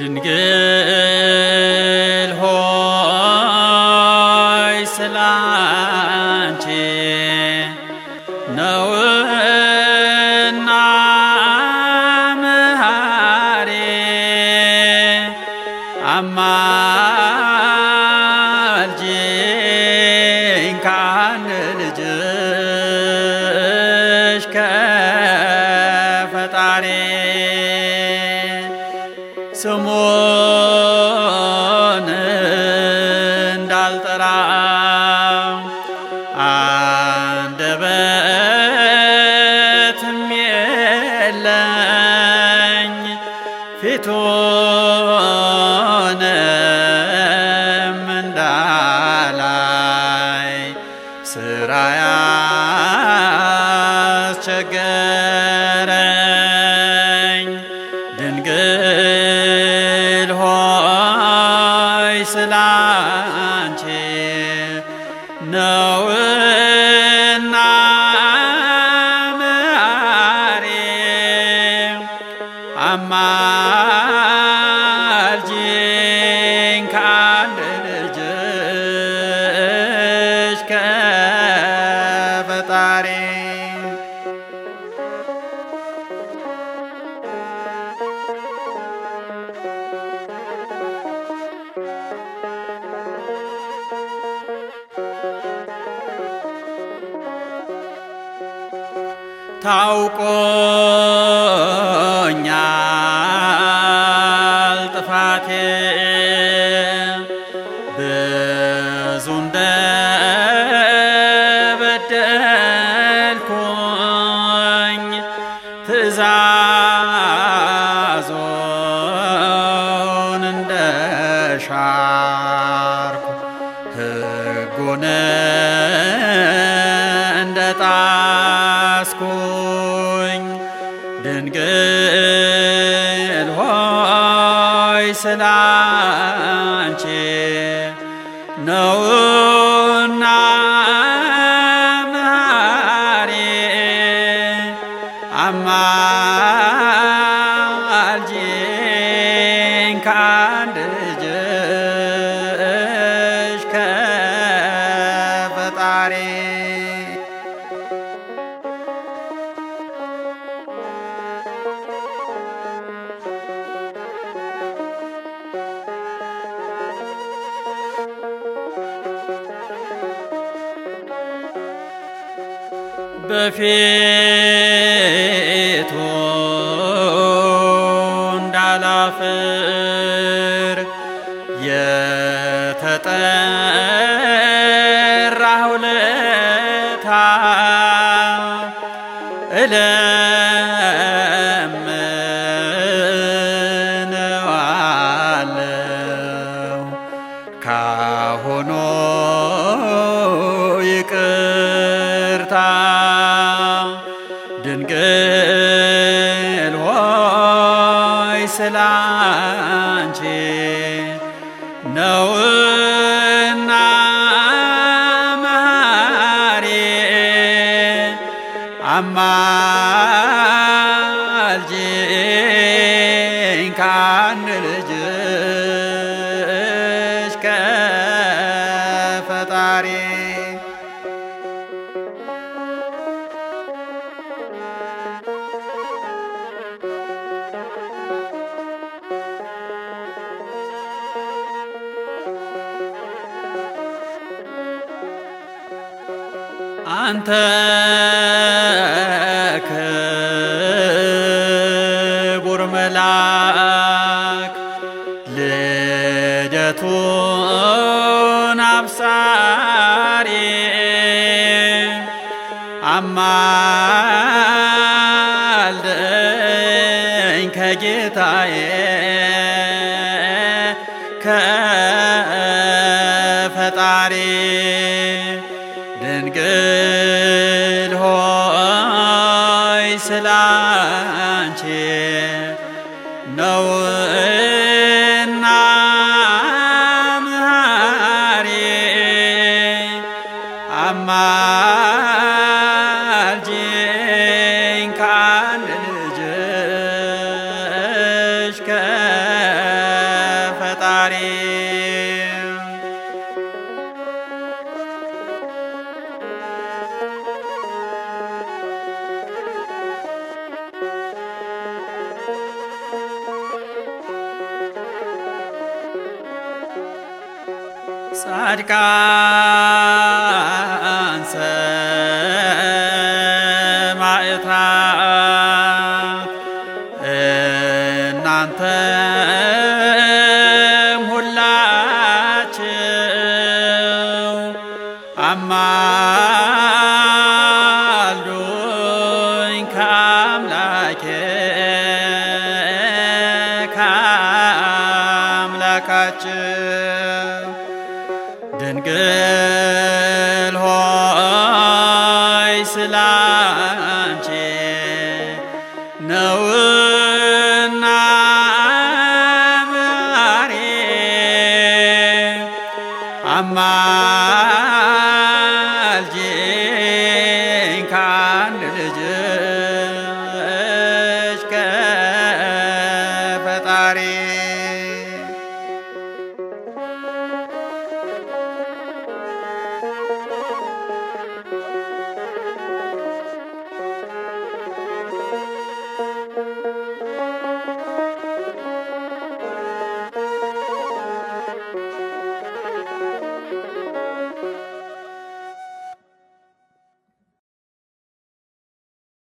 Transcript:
ድንግል ሆይ ስላንቺ ነውና መሐሪ አማልጂኝ ከአንድ ልጅሽ ከፈጣሪ ስሙን እንዳልጠራ አንደበትም የለኝ ፊቱንም እንዳላይ ስራ ያስቸገረኝ ድንግል ሆይ ስላንቺ ነውና መሐሪ አማልጂኝ ከአንድ ልጅሽ ከፈጣሪ ታውቆኛል ጥፋቴ ብዙ እንደበደልኩኝ ትእዛዞን እንደሻርኩ ሕጉን እንደጣስኩኝ ድንግል ሆይ ስላንቺ ነውና መሐሪ አማልጂኝ ከአንድ ልጅሽ ከፈጣሪ በፊቱ እንዳላፍር የተጠራሁ ለታ እለምነዋለሁ ካሁኑ ይቅርታ ድንግል ሆይ ስላንቺ ነውና መሐሪ አማልጂኝ ከአንድ ልጅሽ ከፈጣሪ አንተ ክቡር መልአክ ልደቱን አብሳሪ አማልደኝ ከጌታዬ ከፈጣሪ ድንግል ሆይ ስላንቺ ነውና መሐሪ አማልጂኝ ከአንድ ልጅሽ ከፈጣሪ ጻድቃን ሰማዕታት እናንተም ሁላችሁ አማልዱኝ ከአምላኬ ከአምላካችሁ። ድንግል ሆይ ስላንቺ ነውና ማሬ